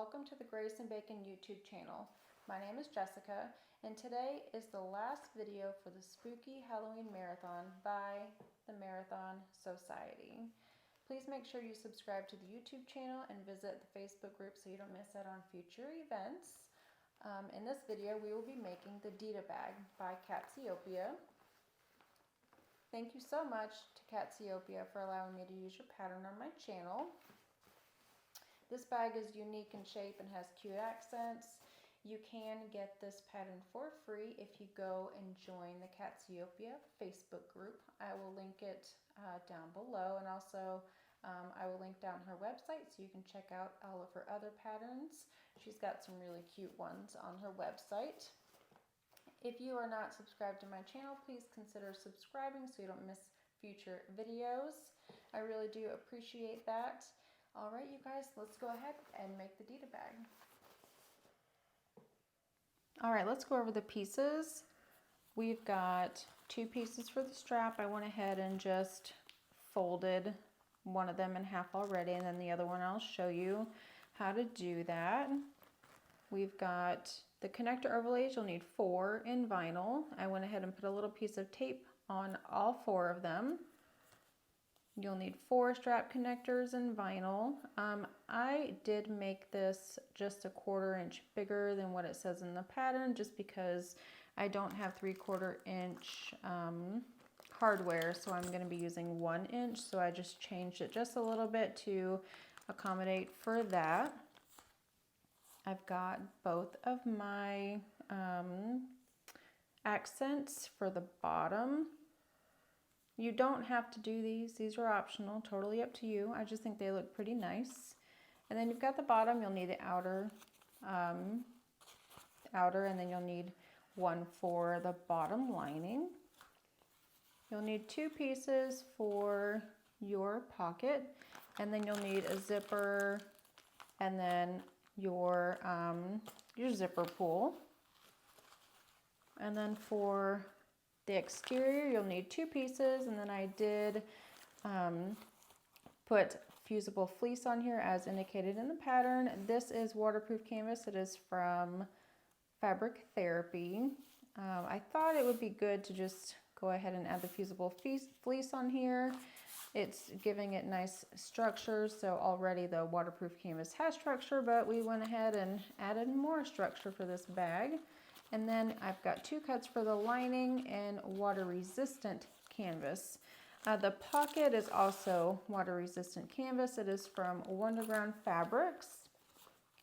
welcome to the Grace and Bacon YouTube channel. My name is Jessica, and today is the last video for the Spooky Halloween Marathon by the Marathon Society. Please make sure you subscribe to the YouTube channel and visit the Facebook group so you don't miss out on future events. In this video, we will be making the Dita bag by Catsiopeia. Thank you so much to Catsiopeia for allowing me to use your pattern on my channel. This bag is unique in shape and has cute accents. You can get this pattern for free if you go and join the Catsiopeia Facebook group. I will link it down below, and also I will link down her website so you can check out all of her other patterns. She's got some really cute ones on her website. If you are not subscribed to my channel, please consider subscribing so you don't miss future videos. I really do appreciate that. All right, you guys, let's go ahead and make the Dita bag. All right, let's go over the pieces. We've got 2 pieces for the strap. I went ahead and just folded one of them in half already, and then the other one I'll show you how to do that. We've got the connector overlays. You'll need 4 in vinyl. I went ahead and put a little piece of tape on all 4 of them. You'll need 4 strap connectors in vinyl. I did make this just a 1/4 inch bigger than what it says in the pattern, just because I don't have 3/4 inch hardware, so I'm going to be using 1 inch. So I just changed it just a little bit to accommodate for that. I've got both of my accents for the bottom. You don't have to do these. These are optional, totally up to you. I just think they look pretty nice. And then you've got the bottom. You'll need the outer, and then you'll need one for the bottom lining. You'll need 2 pieces for your pocket, and then you'll need a zipper, and then your zipper pull. And then for the exterior, you'll need 2 pieces, and then I did put fusible fleece on here as indicated in the pattern. This is waterproof canvas. It is from Fabric Therapy. I thought it would be good to just go ahead and add the fusible fleece on here. It's giving it nice structure, so already the waterproof canvas has structure, but we went ahead and added more structure for this bag. And then I've got 2 cuts for the lining and water resistant canvas. The pocket is also water resistant canvas. It is from Wonderground Fabrics.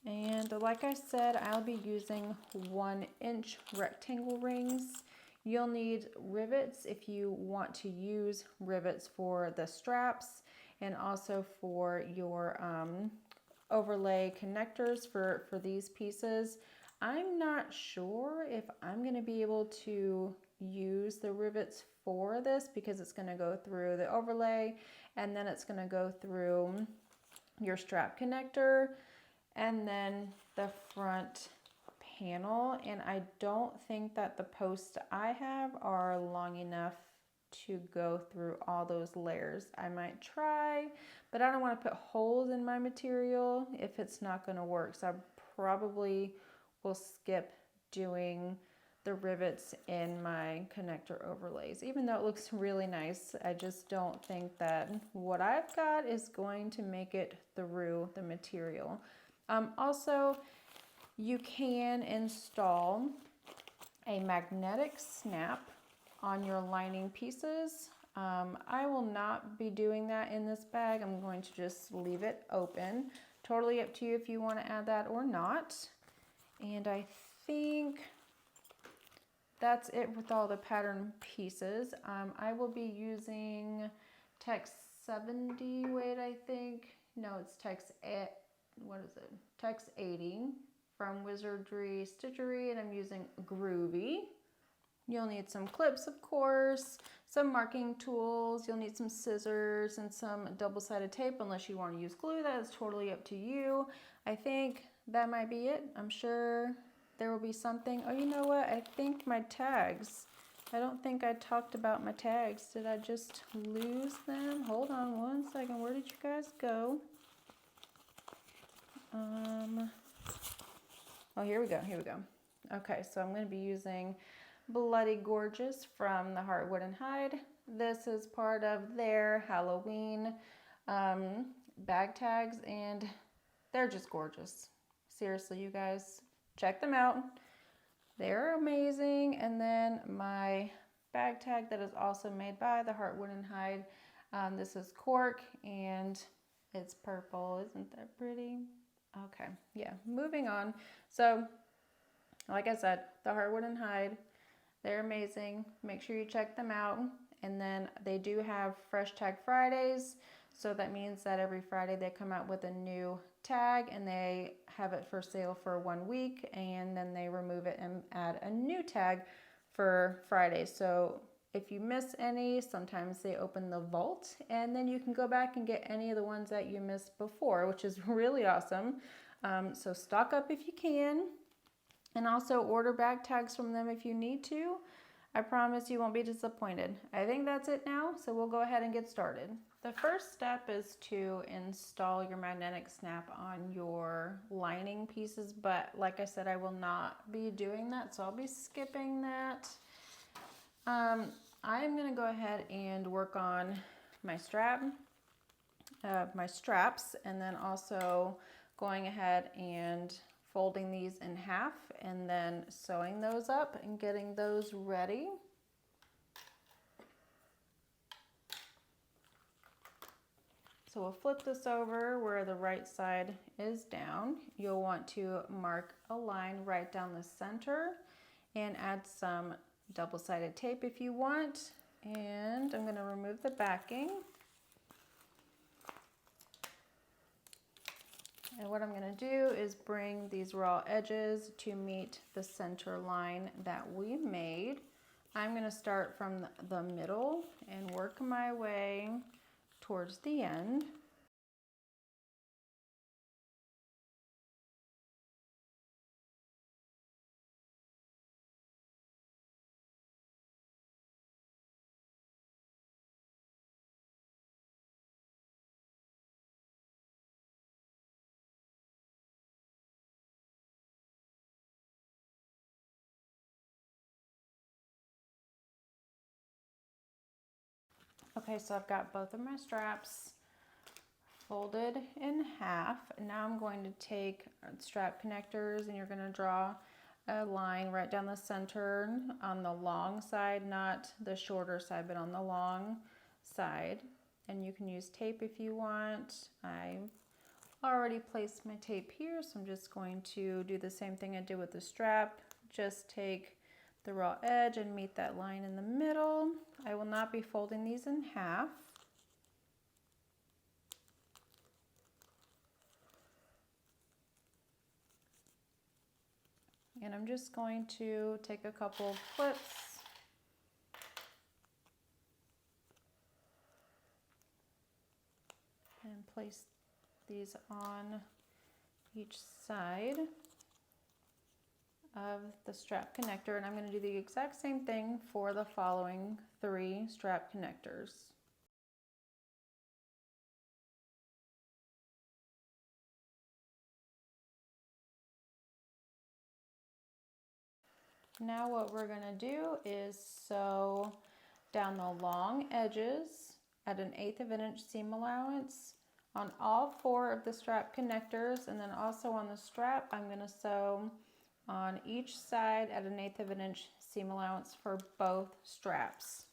And like I said, I'll be using 1 inch rectangle rings. You'll need rivets if you want to use rivets for the straps, and also for your overlay connectors for these pieces. I'm not sure if I'm going to be able to use the rivets for this, because it's going to go through the overlay, and then it's going to go through your strap connector, and then the front panel. And I don't think that the posts I have are long enough to go through all those layers. I might try, but I don't want to put holes in my material if it's not going to work. So I probably will skip doing the rivets in my connector overlays. Even though it looks really nice, I just don't think that what I've got is going to make it through the material. Also, you can install a magnetic snap on your lining pieces. I will not be doing that in this bag. I'm going to just leave it open. Totally up to you if you want to add that or not. And I think that's it with all the pattern pieces. I will be using Tex 70 weight, I think. No, it's Tex 80 from Wizardry Stitchery, and I'm using Groovy. You'll need some clips, of course, some marking tools. You'll need some scissors and some double-sided tape, unless you want to use glue. That is totally up to you. I think that might be it. I'm sure there will be something. Oh, you know what? I think my tags. I don't think I talked about my tags. Did I just lose them? Hold on 1 second. Where did you guys go? Oh, here we go, here we go. Okay, so I'm gonna be using Bloody Gorgeous from the Heartwood and Hide. This is part of their Halloween bag tags, and they're just gorgeous. Seriously, you guys, check them out. They're amazing. And then my bag tag that is also made by the Heartwood and Hide. This is cork and it's purple. Isn't that pretty? Okay, yeah, moving on. So, like I said, the Heartwood and Hide, they're amazing. Make sure you check them out. And then they do have Fresh Tag Fridays. So that means that every Friday they come out with a new tag and they have it for sale for 1 week, and then they remove it and add a new tag for Friday. So if you miss any, sometimes they open the vault and then you can go back and get any of the ones that you missed before, which is really awesome. So stock up if you can, and also order bag tags from them if you need to. I promise you won't be disappointed. I think that's it now, so we'll go ahead and get started. The first step is to install your magnetic snap on your lining pieces, but like I said, I will not be doing that, so I'll be skipping that. I'm gonna go ahead and work on my straps, and then also going ahead and folding these in half and then sewing those up and getting those ready. So we'll flip this over where the right side is down. You'll want to mark a line right down the center and add some double-sided tape if you want. And I'm going to remove the backing. And what I'm going to do is bring these raw edges to meet the center line that we made. I'm going to start from the middle and work my way towards the end. Okay, so I've got both of my straps folded in half. Now I'm going to take strap connectors and you're going to draw a line right down the center on the long side, not the shorter side, but on the long side. And you can use tape if you want. I already placed my tape here, so I'm just going to do the same thing I did with the strap. Just take the raw edge and meet that line in the middle. I will not be folding these in half. And I'm just going to take a couple of flips and place these on each side of the strap connector, and I'm going to do the exact same thing for the following 3 strap connectors. Now what we're going to do is sew down the long edges at an 1/8 of an inch seam allowance on all 4 of the strap connectors, and then also on the strap I'm going to sew on each side at an 1/8 of an inch seam allowance for both straps.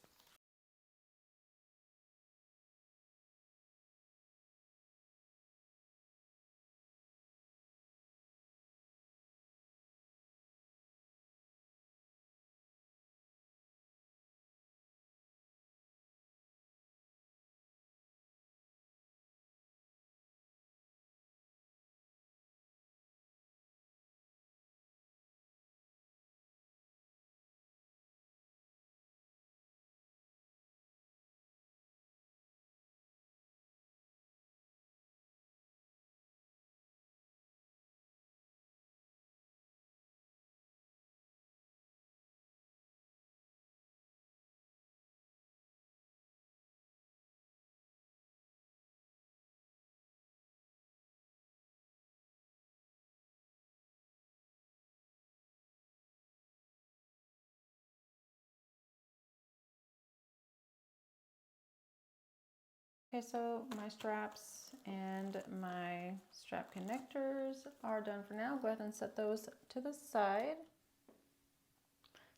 Okay, so my straps and my strap connectors are done for now. Go ahead and set those to the side.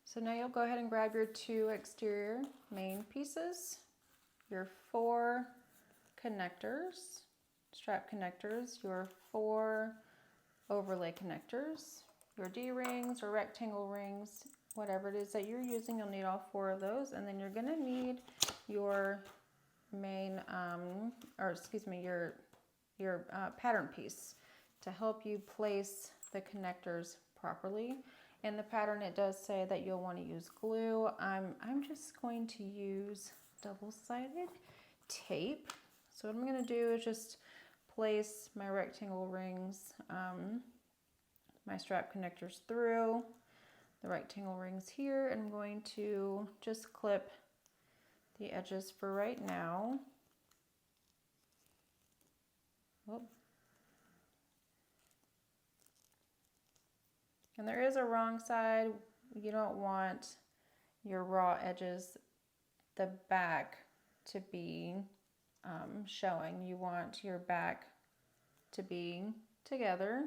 So now you'll go ahead and grab your 2 exterior main pieces, your 4 connectors, strap connectors, your 4 overlay connectors, your D-rings or rectangle rings, whatever it is that you're using, you'll need all 4 of those. And then you're gonna need your main, your pattern piece to help you place the connectors properly. In the pattern, it does say that you'll want to use glue. I'm just going to use double-sided tape. So what I'm going to do is just place my rectangle rings, my strap connectors through the rectangle rings here, and I'm going to just clip the edges for right now. Whoop. And there is a wrong side. You don't want your raw edges, the back, to be showing. You want your back to be together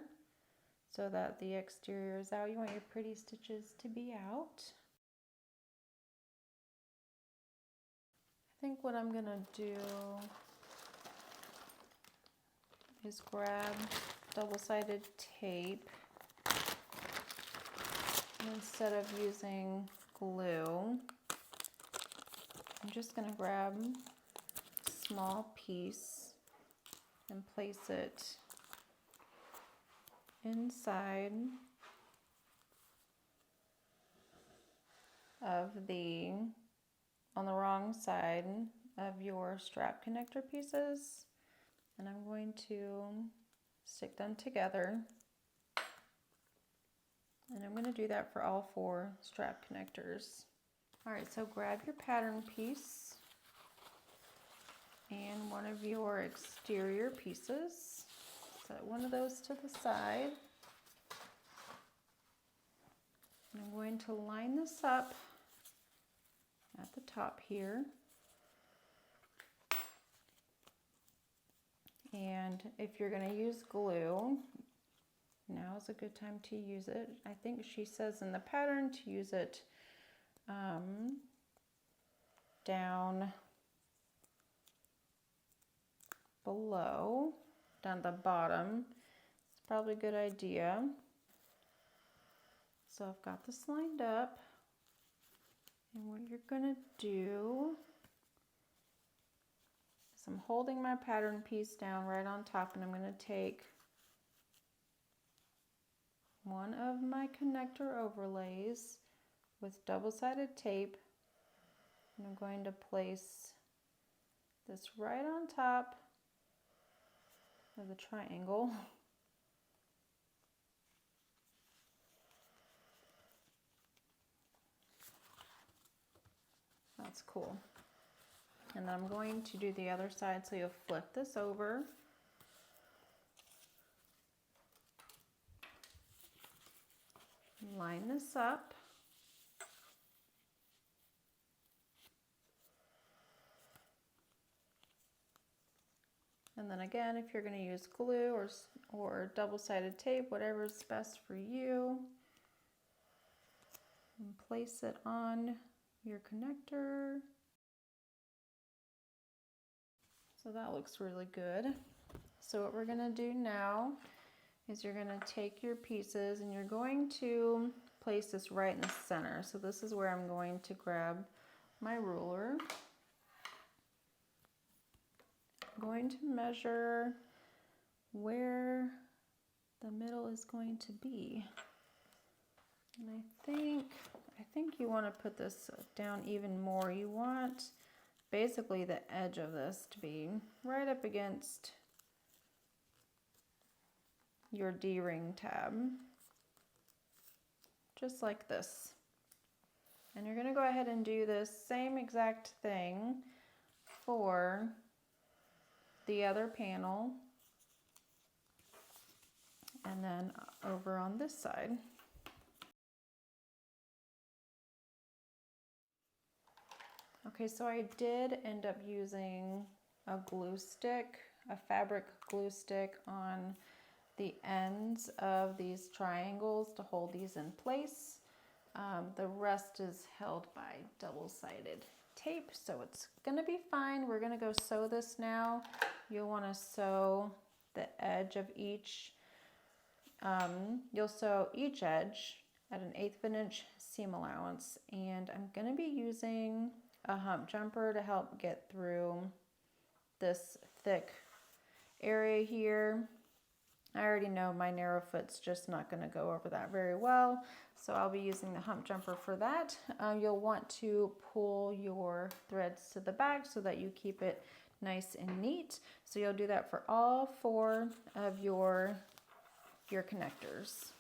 so that the exterior is out. You want your pretty stitches to be out. I think what I'm gonna do is grab double-sided tape. Instead of using glue, I'm just going to grab a small piece and place it inside of on the wrong side of your strap connector pieces, and I'm going to stick them together. And I'm going to do that for all 4 strap connectors. All right, so grab your pattern piece and one of your exterior pieces. Set one of those to the side. And I'm going to line this up at the top here. And if you're going to use glue, now is a good time to use it. I think she says in the pattern to use it down below, down the bottom. It's probably a good idea. So I've got this lined up. And what you're gonna do is I'm holding my pattern piece down right on top, and I'm gonna take one of my connector overlays with double-sided tape, and I'm going to place this right on top of the triangle. That's cool. And then I'm going to do the other side, so you'll flip this over. Line this up. And then again, if you're going to use glue or double-sided tape, whatever is best for you, and place it on your connector. So that looks really good. So what we're going to do now is you're going to take your pieces and you're going to place this right in the center. So this is where I'm going to grab my ruler. I'm going to measure where the middle is going to be. And I think you want to put this down even more. You want basically the edge of this to be right up against your D-ring tab, just like this. And you're going to go ahead and do the same exact thing for the other panel, and then over on this side. Okay, so I did end up using a glue stick, a fabric glue stick on the ends of these triangles to hold these in place. The rest is held by double-sided tape, so it's gonna be fine. We're gonna go sew this now. You'll wanna sew the edge of each, you'll sew each edge at an 1/8 of an inch seam allowance, and I'm gonna be using a hump jumper to help get through this thick area here. I already know my narrow foot's just not going to go over that very well, so I'll be using the hump jumper for that. You'll want to pull your threads to the back so that you keep it nice and neat. So you'll do that for all 4 of your connectors.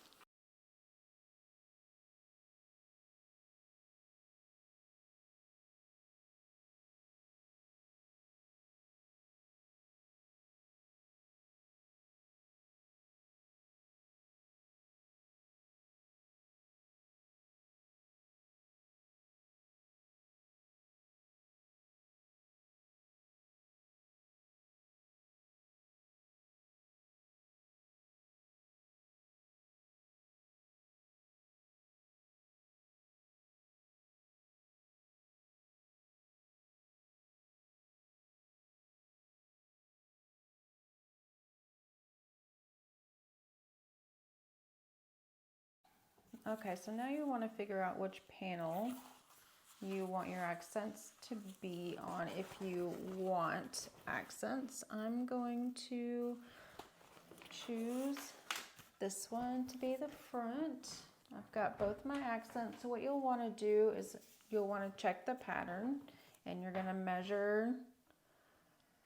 Okay, so now you want to figure out which panel you want your accents to be on. If you want accents, I'm going to choose this one to be the front. I've got both my accents. So what you'll want to do is you'll want to check the pattern, and you're going to measure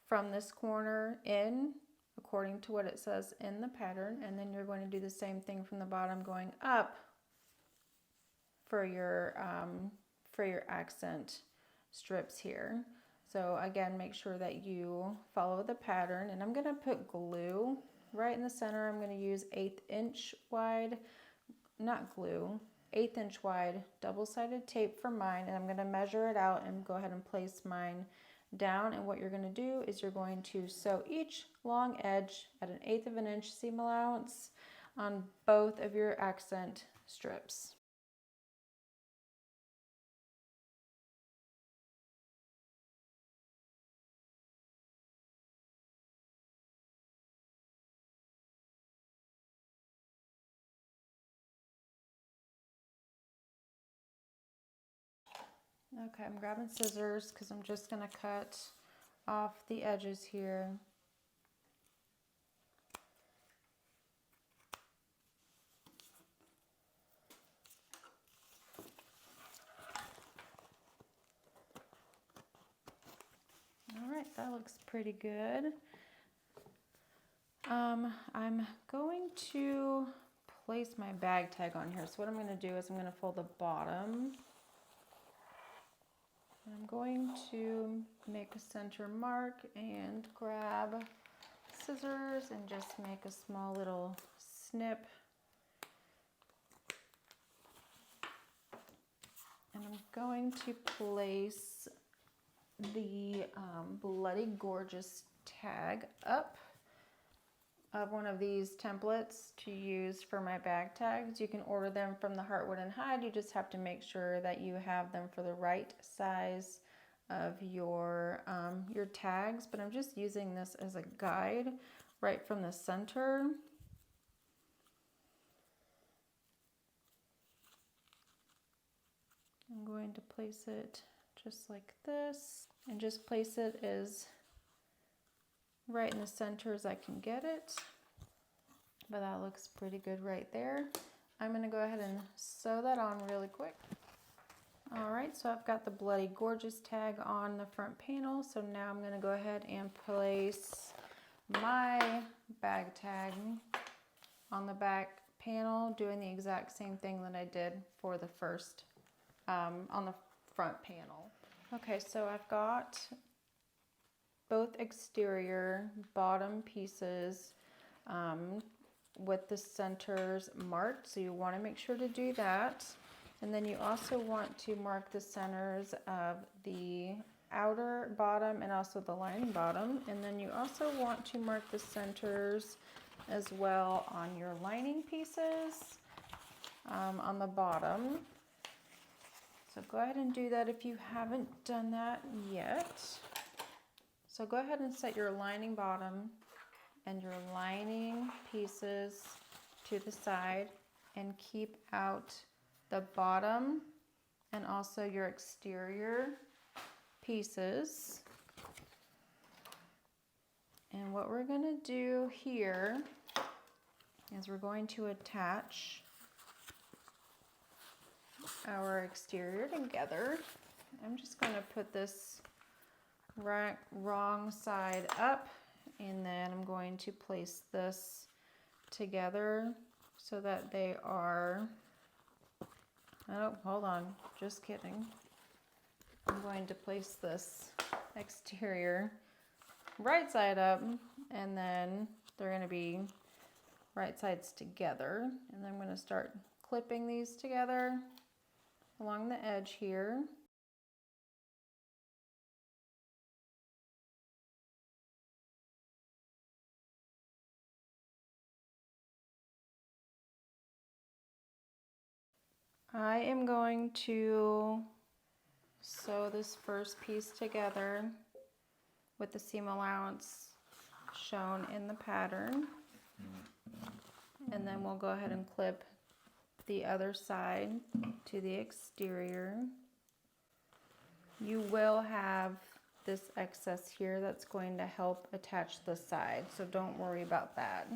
from this corner in according to what it says in the pattern, and then you're going to do the same thing from the bottom going up for your accent strips here. So again, make sure that you follow the pattern, and I'm going to put glue right in the center. I'm going to use 1/8 inch wide, not glue, 1/8 inch wide double-sided tape for mine, and I'm going to measure it out and go ahead and place mine down. And what you're going to do is you're going to sew each long edge at an 1/8 of an inch seam allowance on both of your accent strips. Okay, I'm grabbing scissors because I'm just going to cut off the edges here. All right, that looks pretty good. I'm going to place my bag tag on here. So what I'm going to do is I'm going to fold the bottom. I'm going to make a center mark and grab scissors and just make a small little snip. And I'm going to place the Bloody Gorgeous tag up of one of these templates to use for my bag tags. You can order them from the Heartwood and Hide. You just have to make sure that you have them for the right size of your tags. But I'm just using this as a guide right from the center. I'm going to place it just like this, and just place it as right in the center as I can get it. But that looks pretty good right there. I'm going to go ahead and sew that on really quick. All right, so I've got the Bloody Gorgeous tag on the front panel. So now I'm going to go ahead and place my bag tag on the back panel, doing the exact same thing that I did for the first on the front panel. Okay, so I've got both exterior bottom pieces with the centers marked, so you want to make sure to do that. And then you also want to mark the centers of the outer bottom and also the lining bottom. And then you also want to mark the centers as well on your lining pieces on the bottom. So go ahead and do that if you haven't done that yet. So go ahead and set your lining bottom and your lining pieces to the side and keep out the bottom and also your exterior pieces. And what we're going to do here is we're going to attach our exterior together. I'm just going to put this wrong side up, and then I'm going to place this together so that they are, oh, hold on, just kidding. I'm going to place this exterior right side up, and then they're going to be right sides together. And then I'm going to start clipping these together along the edge here. I am going to sew this first piece together with the seam allowance shown in the pattern, and then we'll go ahead and clip the other side to the exterior. You will have this excess here that's going to help attach the side, so don't worry about that.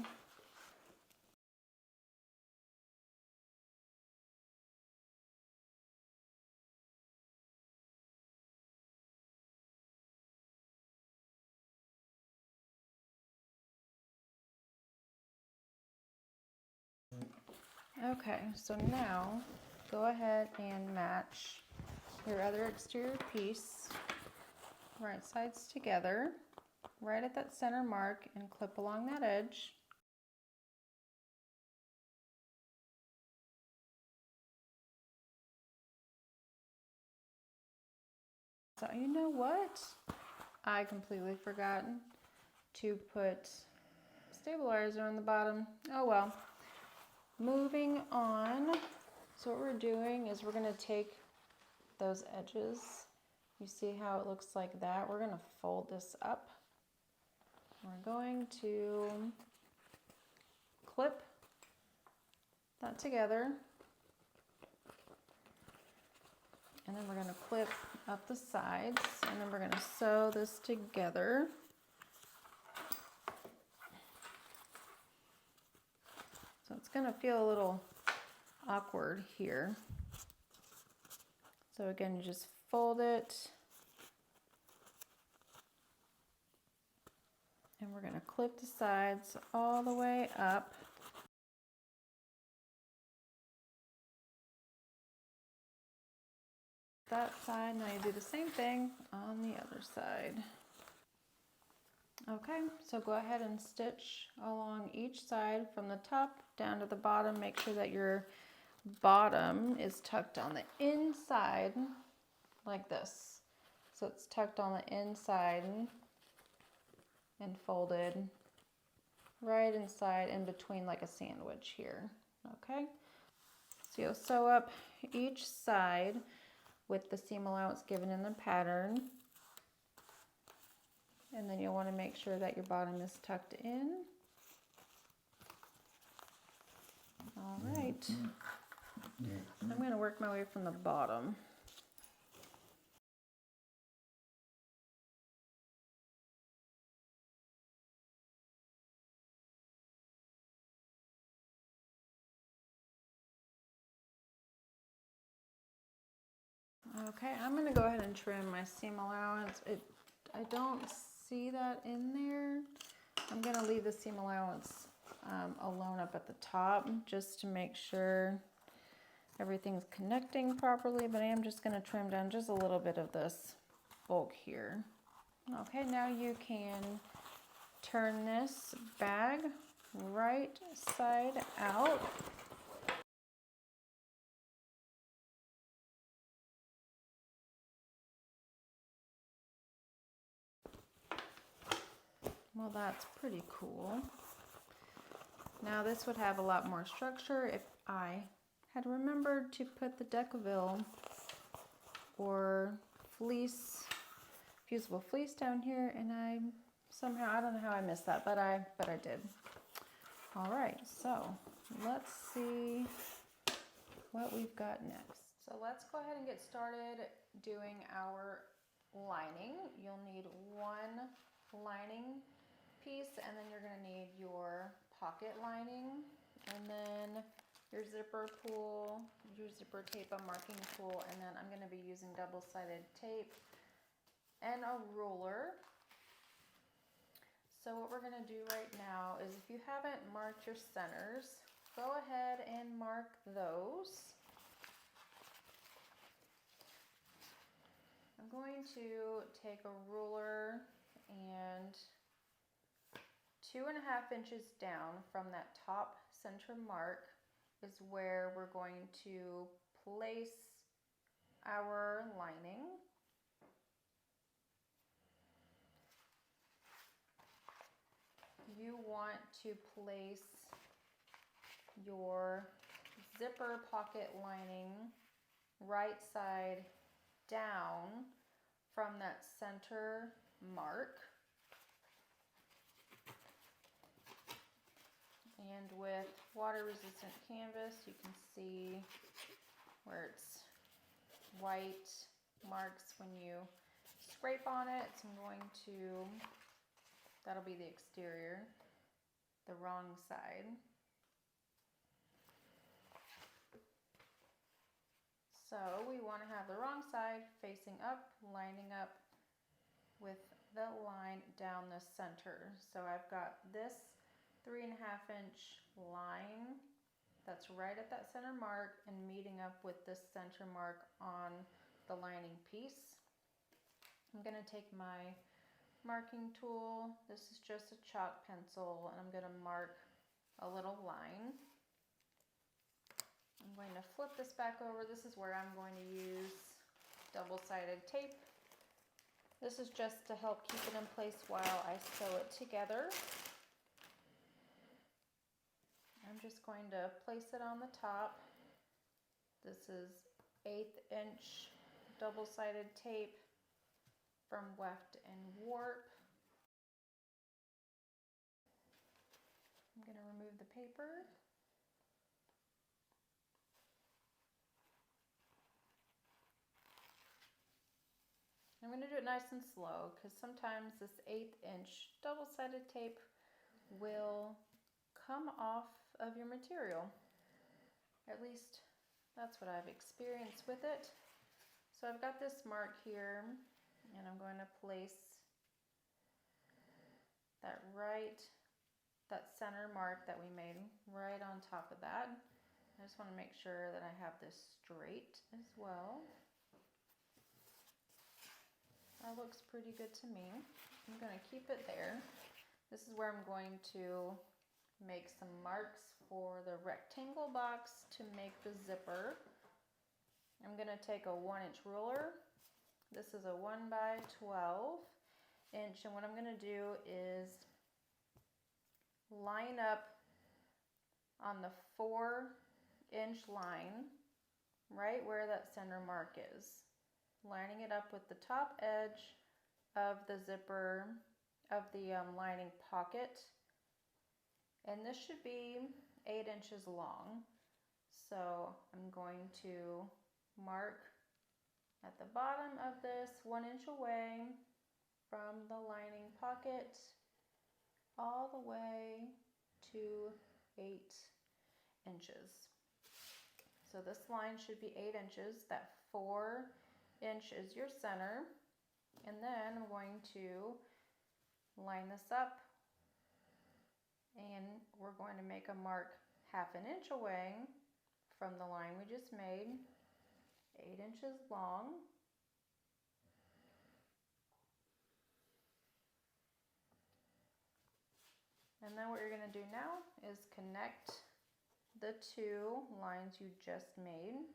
Okay, so now go ahead and match your other exterior piece, right sides together, right at that center mark, and clip along that edge. So you know what? I completely forgot to put stabilizer on the bottom. Oh well. Moving on, so what we're doing is we're going to take those edges. You see how it looks like that? We're going to fold this up. We're going to clip that together. And then we're going to clip up the sides, and then we're going to sew this together. So it's going to feel a little awkward here. So again, you just fold it, and we're going to clip the sides all the way up. That side, now you do the same thing on the other side. Okay, so go ahead and stitch along each side from the top down to the bottom. Make sure that your bottom is tucked on the inside like this. So it's tucked on the inside and folded right inside in between like a sandwich here. Okay, so you'll sew up each side with the seam allowance given in the pattern. And then you'll want to make sure that your bottom is tucked in. All right. I'm going to work my way from the bottom. Okay, I'm going to go ahead and trim my seam allowance. I don't see that in there. I'm going to leave the seam allowance alone up at the top just to make sure everything's connecting properly, but I am just going to trim down just a little bit of this bulk here. Okay, now you can turn this bag right side out. Well, that's pretty cool. Now this would have a lot more structure if I had remembered to put the Decaville or fleece, fusible fleece down here, and I somehow, I don't know how I missed that, but I did. All right, so let's see what we've got next. So let's go ahead and get started doing our lining. You'll need one lining piece, and then you're gonna need your pocket lining, and then your zipper pull, your zipper tape, a marking tool, and then I'm gonna be using double-sided tape and a ruler. So what we're gonna do right now is, if you haven't marked your centers, go ahead and mark those. I'm going to take a ruler, and 2.5 inches down from that top center mark is where we're going to place our lining. You want to place your zipper pocket lining right side down from that center mark. And with water resistant canvas, you can see where it's white marks when you scrape on it. So I'm going to, that'll be the exterior, the wrong side. So we want to have the wrong side facing up, lining up with the line down the center. So I've got this 3.5 inch line that's right at that center mark and meeting up with this center mark on the lining piece. I'm going to take my marking tool. This is just a chalk pencil, and I'm going to mark a little line. I'm going to flip this back over. This is where I'm going to use double-sided tape. This is just to help keep it in place while I sew it together. I'm just going to place it on the top. This is 1/8 inch double-sided tape from Weft and Warp. I'm going to remove the paper. I'm going to do it nice and slow, because sometimes this 1/8 inch double-sided tape will come off of your material. At least that's what I've experienced with it. So I've got this mark here, and I'm going to place that center mark that we made right on top of that. I just want to make sure that I have this straight as well. That looks pretty good to me. I'm going to keep it there. This is where I'm going to make some marks for the rectangle box to make the zipper. I'm going to take a 1-inch ruler. This is a 1x12 inch, and what I'm going to do is line up on the 4-inch line right where that center mark is, lining it up with the top edge of the zipper of the lining pocket. And this should be 8 inches long. So I'm going to mark at the bottom of this 1 inch away from the lining pocket all the way to 8 inches. So this line should be 8 inches. That 4-inch is your center. And then I'm going to line this up, and we're going to make a mark 1/2 inch away from the line we just made, 8 inches long. And then what you're going to do now is connect the two lines you just made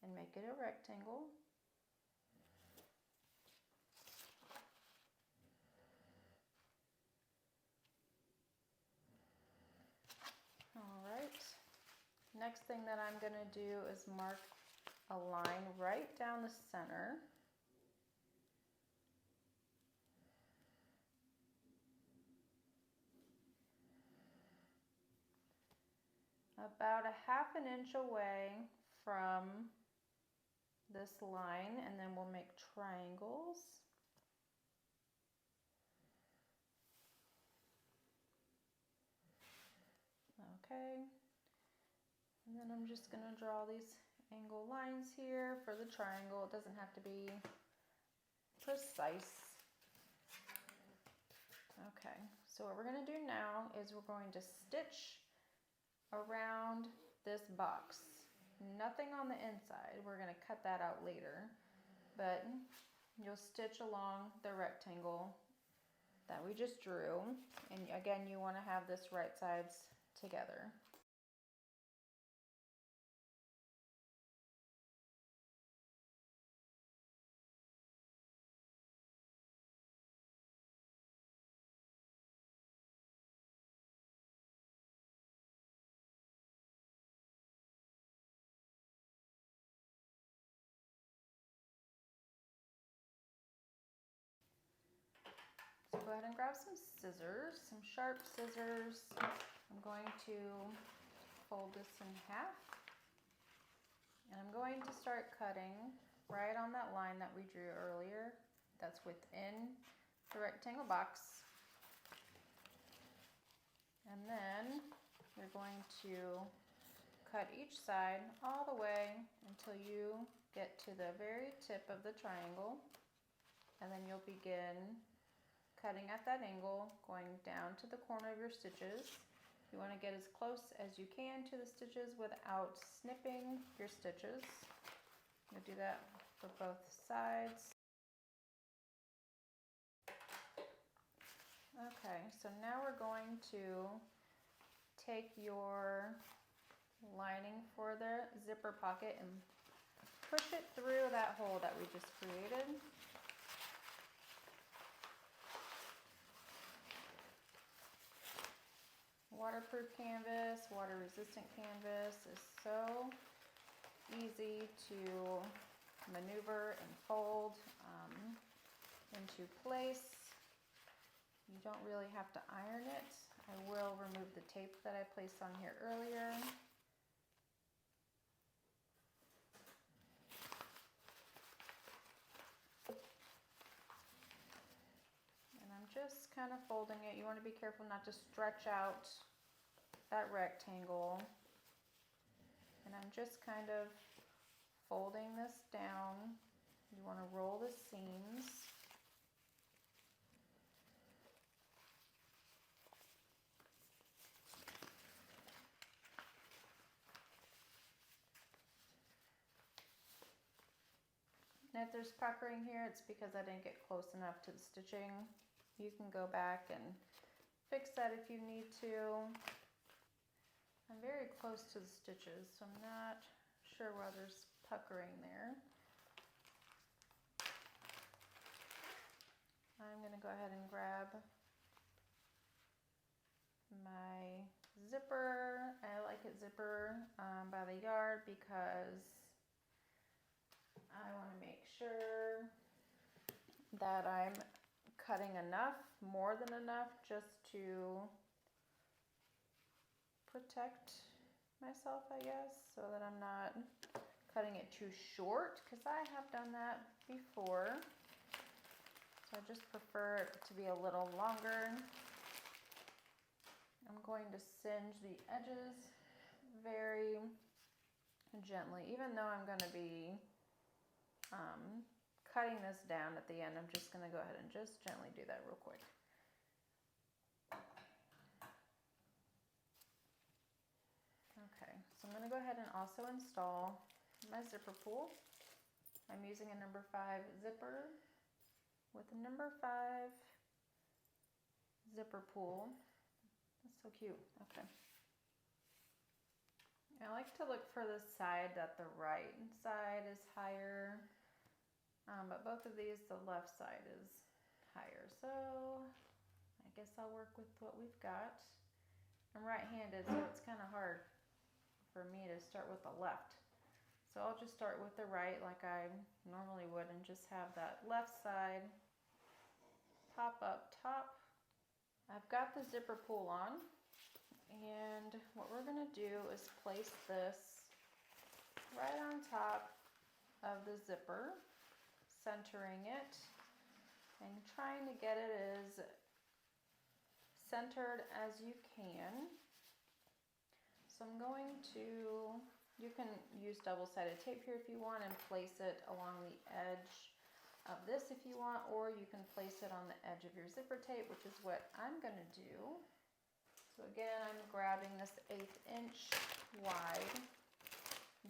and make it a rectangle. Next thing that I'm going to do is mark a line right down the center. About a ½ inch away from this line, and then we'll make triangles. Okay, and then I'm just going to draw these angle lines here for the triangle. It doesn't have to be precise. Okay, so what we're going to do now is we're going to stitch around this box. Nothing on the inside. We're going to cut that out later, but you'll stitch along the rectangle that we just drew, and again, you want to have this right sides together. So go ahead and grab some scissors, some sharp scissors. I'm going to fold this in half, and I'm going to start cutting right on that line that we drew earlier. That's within the rectangle box. And then you're going to cut each side all the way until you get to the very tip of the triangle, and then you'll begin cutting at that angle, going down to the corner of your stitches. You want to get as close as you can to the stitches without snipping your stitches. You'll do that for both sides. Okay, so now we're going to take your lining for the zipper pocket and push it through that hole that we just created. Waterproof canvas, water resistant canvas is so easy to maneuver and fold into place. You don't really have to iron it. I will remove the tape that I placed on here earlier. And I'm just kind of folding it. You want to be careful not to stretch out that rectangle. And I'm just kind of folding this down. You want to roll the seams. And if there's puckering here, it's because I didn't get close enough to the stitching. You can go back and fix that if you need to. I'm very close to the stitches, so I'm not sure why there's puckering there. I'm going to go ahead and grab my zipper. I like it zipper by the yard because I want to make sure that I'm cutting enough, more than enough, just to protect myself, I guess, so that I'm not cutting it too short, because I have done that before. So I just prefer it to be a little longer. I'm going to singe the edges very gently, even though I'm going to be cutting this down at the end. I'm just going to go ahead and just gently do that real quick. Okay, so I'm going to go ahead and also install my zipper pull. I'm using a number 5 zipper with a number 5 zipper pull. That's so cute. Okay. I like to look for the side that the right side is higher, but both of these, the left side is higher. So I guess I'll work with what we've got. I'm right-handed, so it's kind of hard for me to start with the left. So I'll just start with the right like I normally would and just have that left side pop up top. I've got the zipper pull on, and what we're going to do is place this right on top of the zipper, centering it and trying to get it as centered as you can. So I'm going to, you can use double-sided tape here if you want and place it along the edge of this if you want, or you can place it on the edge of your zipper tape, which is what I'm going to do. So again, I'm grabbing this 1/8 inch wide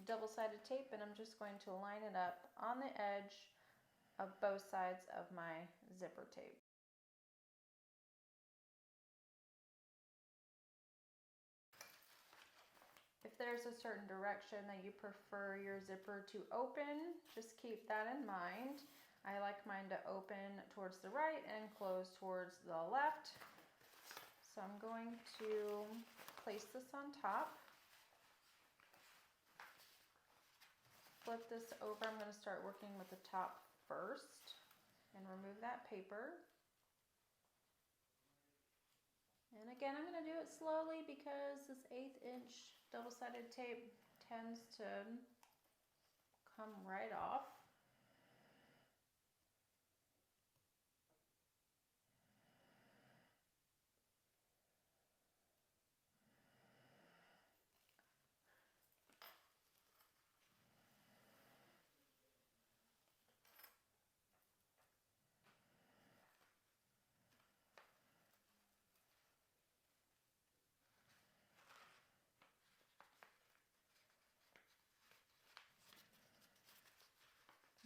double-sided tape, and I'm just going to line it up on the edge of both sides of my zipper tape. If there's a certain direction that you prefer your zipper to open, just keep that in mind. I like mine to open towards the right and close towards the left. So I'm going to place this on top. Flip this over. I'm going to start working with the top first and remove that paper. And again, I'm going to do it slowly because this 1/8 inch double-sided tape tends to come right off.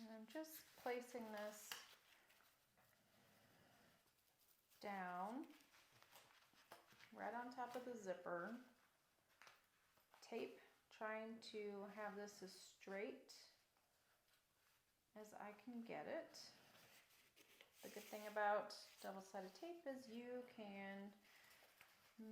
And I'm just placing this down right on top of the zipper. Tape, trying to have this as straight as I can get it. The good thing about double-sided tape is you can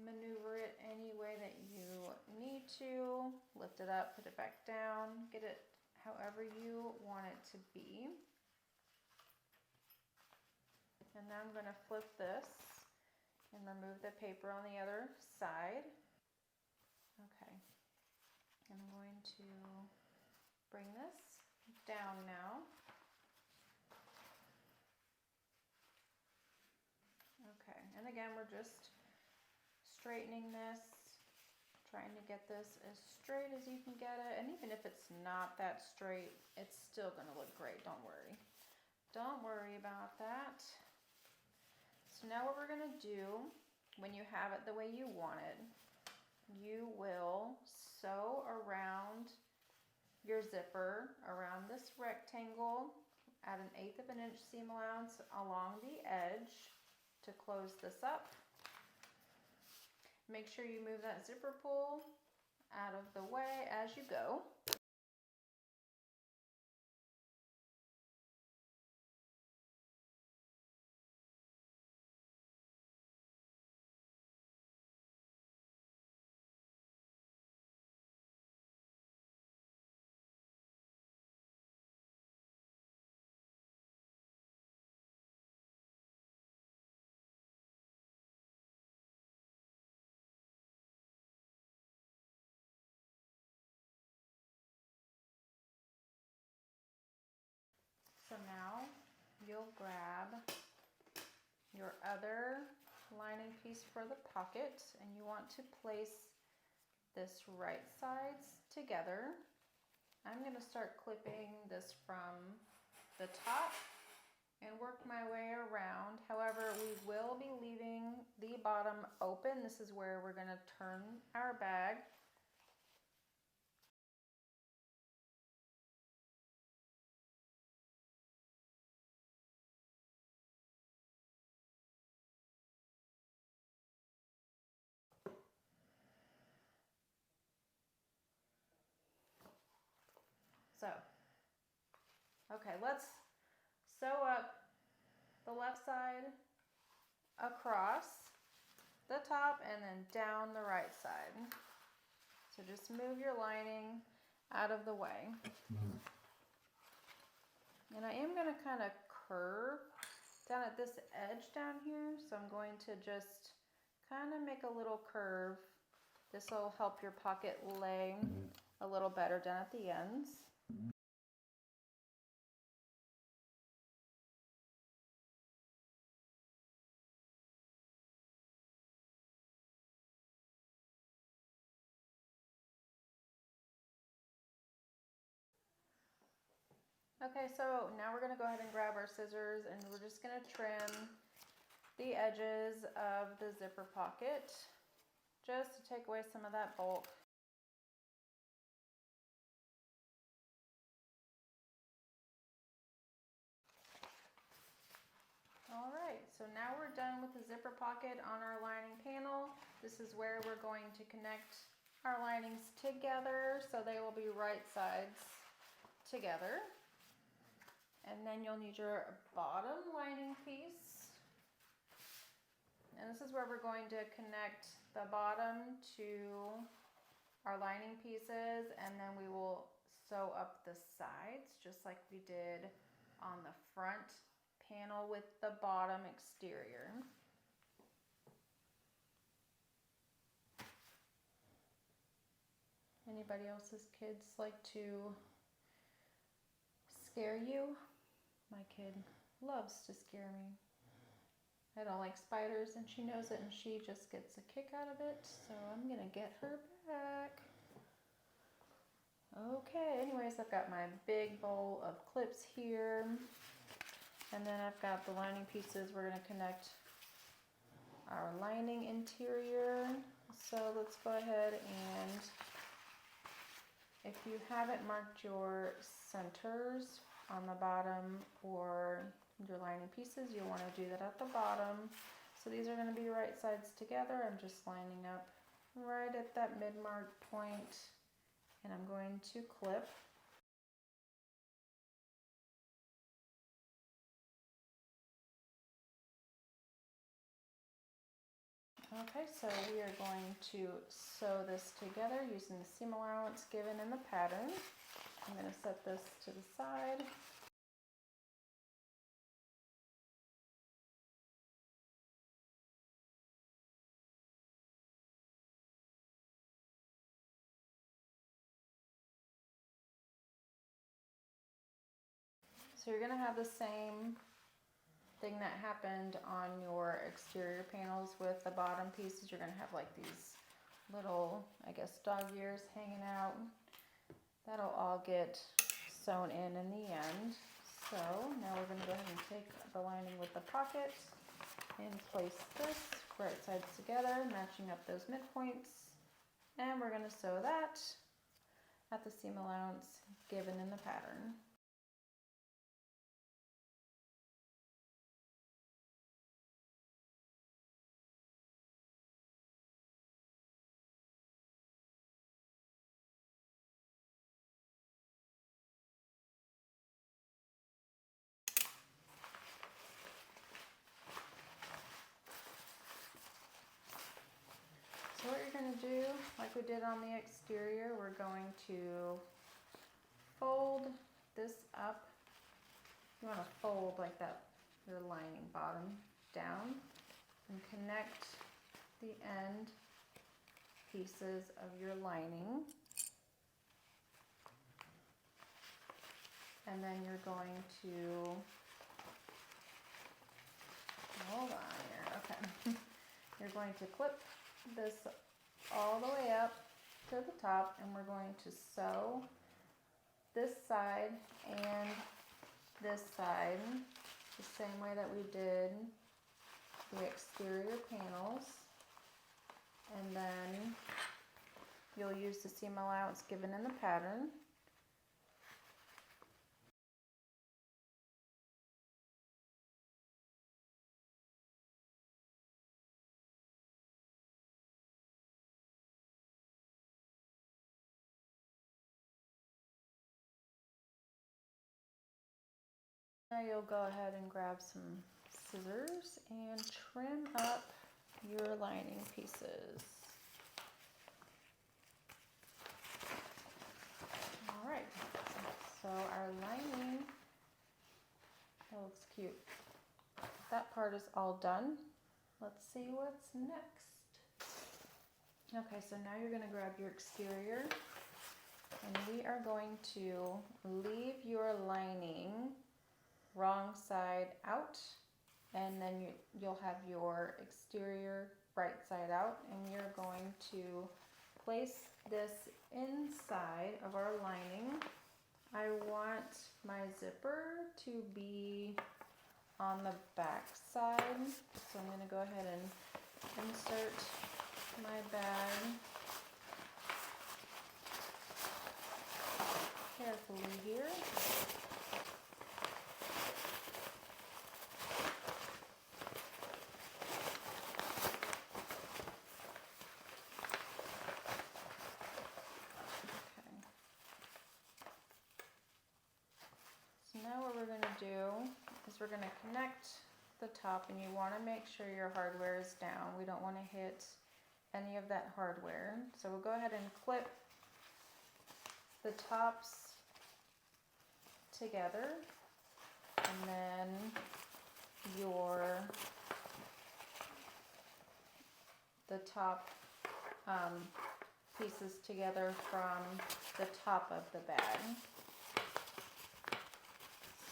maneuver it any way that you need to. Lift it up, put it back down, get it however you want it to be. And now I'm going to flip this and remove the paper on the other side. Okay, I'm going to bring this down now. Okay, and again, we're just straightening this, trying to get this as straight as you can get it. And even if it's not that straight, it's still going to look great. Don't worry. Don't worry about that. So now what we're going to do, when you have it the way you want it, you will sew around your zipper around this rectangle at 1/8 of an inch seam allowance along the edge to close this up. Make sure you move that zipper pull out of the way as you go. So now you'll grab your other lining piece for the pocket, and you want to place this right sides together. I'm going to start clipping this from the top and work my way around. However, we will be leaving the bottom open. This is where we're going to turn our bag. So, okay, let's sew up the left side across the top and then down the right side. So just move your lining out of the way. And I am going to kind of curve down at this edge down here. So I'm going to just kind of make a little curve. This will help your pocket lay a little better down at the ends. Okay, so now we're going to go ahead and grab our scissors and we're just going to trim the edges of the zipper pocket just to take away some of that bulk. All right, so now we're done with the zipper pocket on our lining panel. This is where we're going to connect our linings together so they will be right sides together. And then you'll need your bottom lining piece. And this is where we're going to connect the bottom to our lining pieces, and then we will sew up the sides just like we did on the front panel with the bottom exterior. Anybody else's kids like to scare you? My kid loves to scare me. I don't like spiders and she knows it and she just gets a kick out of it, so I'm gonna get her back. Okay, anyways, I've got my big bowl of clips here, and then I've got the lining pieces. We're gonna connect our lining interior. So let's go ahead, and if you haven't marked your centers on the bottom or your lining pieces, you'll want to do that at the bottom. So these are going to be right sides together. I'm just lining up right at that mid-mark point, and I'm going to clip. Okay, so we are going to sew this together using the seam allowance given in the pattern. I'm going to set this to the side. So you're going to have the same thing that happened on your exterior panels with the bottom pieces. You're going to have like these little, I guess, dog ears hanging out. That'll all get sewn in the end. So now we're going to go ahead and take the lining with the pocket and place this right sides together, matching up those midpoints. And we're going to sew that at the seam allowance given in the pattern. So what you're going to do, like we did on the exterior, we're going to fold this up. You want to fold like that, your lining bottom down, and connect the end pieces of your lining. And then you're going to, hold on here, okay. You're going to clip this all the way up to the top, and we're going to sew this side and this side the same way that we did the exterior panels. And then you'll use the seam allowance given in the pattern. Now you'll go ahead and grab some scissors and trim up your lining pieces. part is all done. Let's see what's next. Okay, so now you're gonna grab your exterior and we are going to leave your lining wrong side out, and then you'll have your exterior right side out, and we are going to place this inside of our lining. I want my zipper to be on the back side, so I'm going to go ahead and insert my bag carefully here. Now what we're going to do is we're going to connect the top, and you want to make sure your hardware is down. We don't want to hit any of that hardware. So we'll go ahead and clip the tops together, and then the top pieces together from the top of the bag.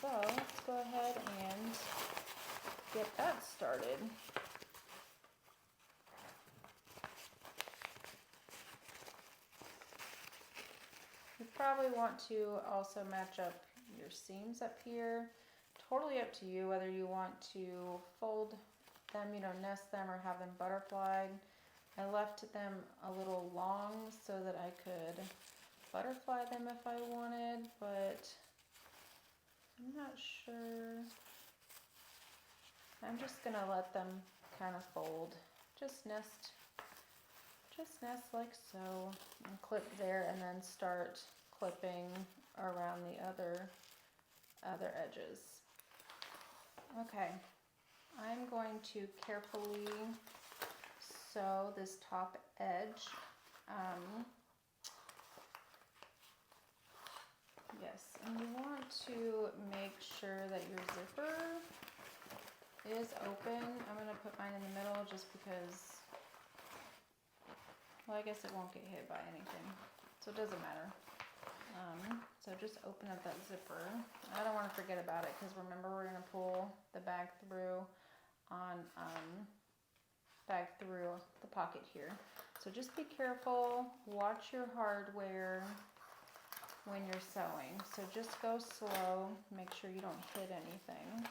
So let's go ahead and get that started. You probably want to also match up your seams up here. Totally up to you whether you want to fold them, nest them, or have them butterflied. I left them a little long so that I could butterfly them if I wanted, but I'm not sure. I'm just gonna let them kind of fold. Just nest like so, and clip there, and then start clipping around the other edges. Okay, I'm going to carefully sew this top edge. Yes, and you want to make sure that your zipper is open. I'm going to put mine in the middle just because, well, I guess it won't get hit by anything, so it doesn't matter. So just open up that zipper. I don't want to forget about it, because remember, we're going to pull the bag through the pocket here. So just be careful, watch your hardware when you're sewing. So just go slow, make sure you don't hit anything.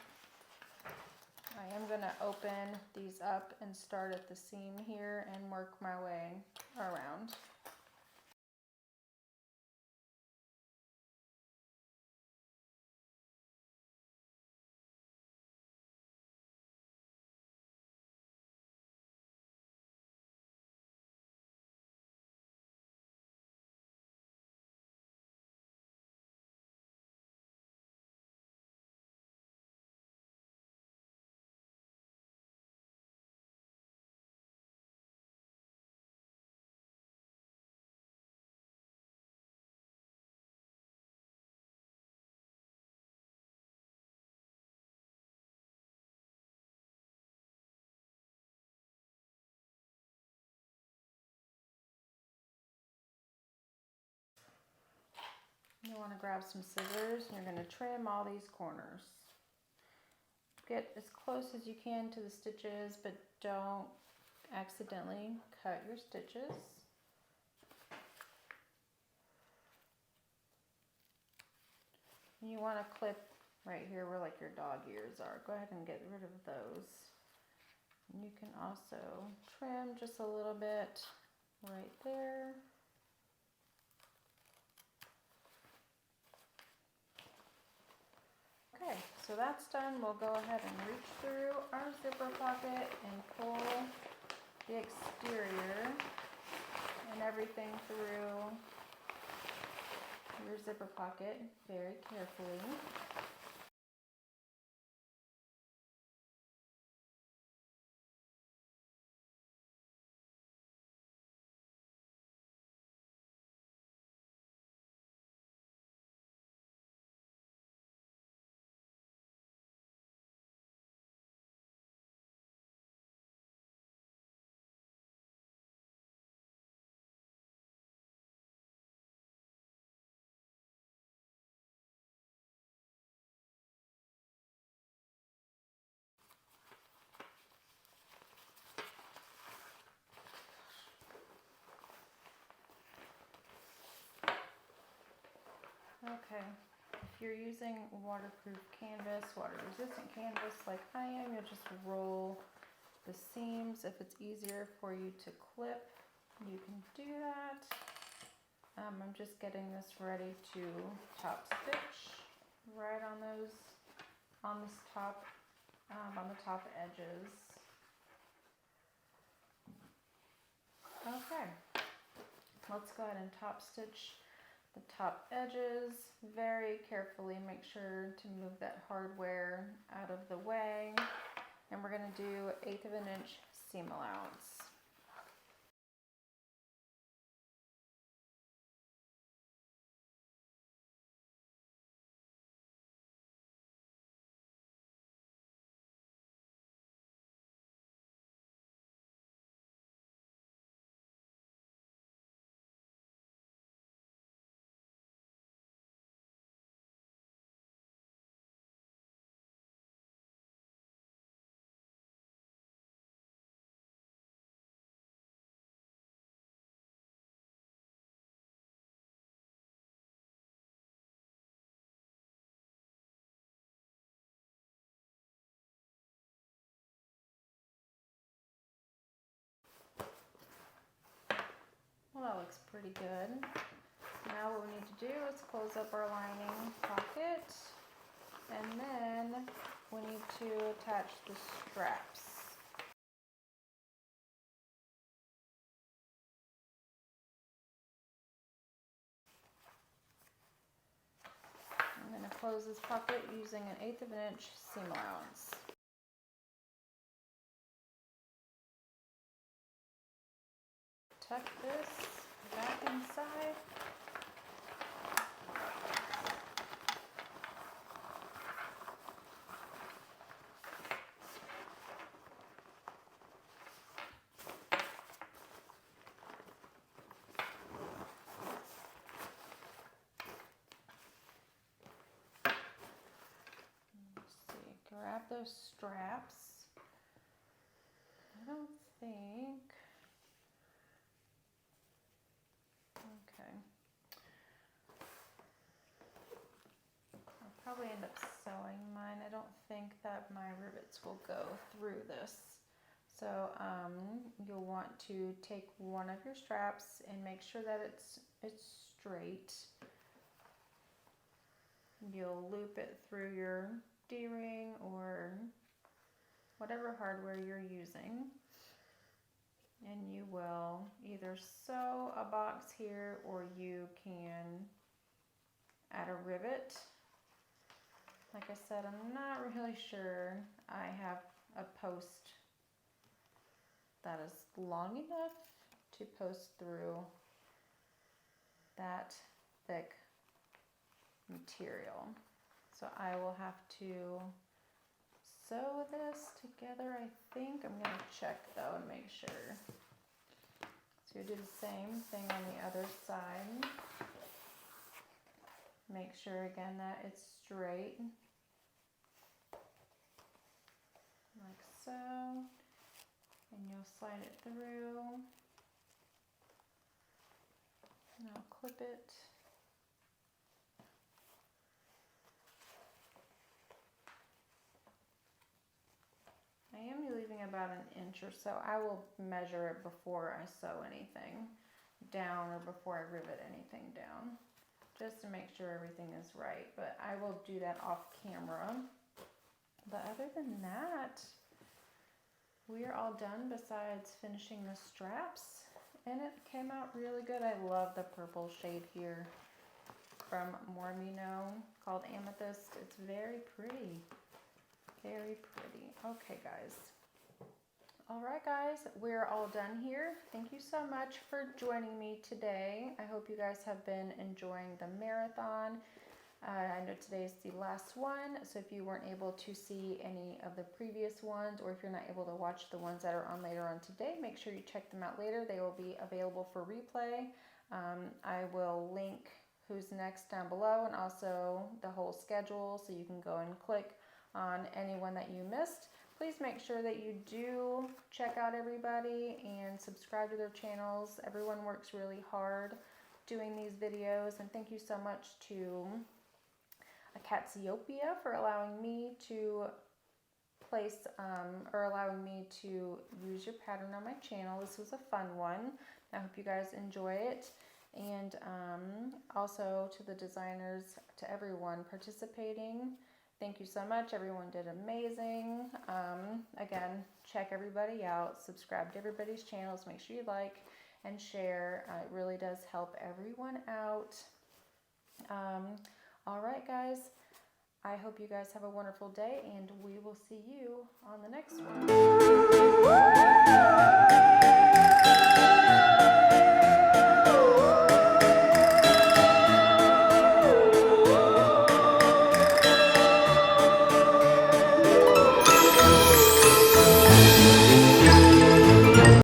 I am going to open these up and start at the seam here and work my way around. You want to grab some scissors, and you're going to trim all these corners. Get as close as you can to the stitches, but don't accidentally cut your stitches. And you want to clip right here where like your dog ears are. Go ahead and get rid of those. And you can also trim just a little bit right there. Okay, so that's done. We'll go ahead and reach through our zipper pocket and pull the exterior and everything through your zipper pocket very carefully. Okay, if you're using waterproof canvas, water resistant canvas like I am, you'll just roll the seams. If it's easier for you to clip, you can do that. I'm just getting this ready to top stitch right on those, on this top, on the top edges. Okay, let's go ahead and top stitch the top edges very carefully. Make sure to move that hardware out of the way. And we're going to do 1/8 of an inch seam allowance. Well, that looks pretty good. Now what we need to do is close up our lining pocket, and then we need to attach the straps. I'm going to close this pocket using an 1/8 of an inch seam allowance. Tuck this back inside. Let's see, grab those straps. I don't think. Okay. I'll probably end up sewing mine. I don't think that my rivets will go through this. So you'll want to take one of your straps and make sure that it's straight. You'll loop it through your D-ring or whatever hardware you're using. And you will either sew a box here or you can add a rivet. Like I said, I'm not really sure I have a post that is long enough to post through that thick material. So I will have to sew this together, I think. I'm going to check though and make sure. So you do the same thing on the other side. Make sure again that it's straight. Like so. And you'll slide it through. And I'll clip it. I am leaving about an inch or so. I will measure it before I sew anything down or before I rivet anything down, just to make sure everything is right. But I will do that off camera. But other than that, we are all done besides finishing the straps, and it came out really good. I love the purple shade here from Mormino called Amethyst. It's very pretty. Very pretty. Okay, guys. All right, guys, we're all done here. Thank you so much for joining me today. I hope you guys have been enjoying the marathon. I know today's the last one, so if you weren't able to see any of the previous ones, or if you're not able to watch the ones that are on later on today, make sure you check them out later. They will be available for replay. I will link who's next down below, and also the whole schedule, so you can go and click on anyone that you missed. Please make sure that you do check out everybody and subscribe to their channels. Everyone works really hard doing these videos, and thank you so much to Catsiopeia for allowing me to place or allowing me to use your pattern on my channel. This was a fun one. I hope you guys enjoy it. And also to the designers, to everyone participating, thank you so much. Everyone did amazing. Again, check everybody out, subscribe to everybody's channels, make sure you like and share. It really does help everyone out. All right, guys. I hope you guys have a wonderful day, and we will see you on the next one.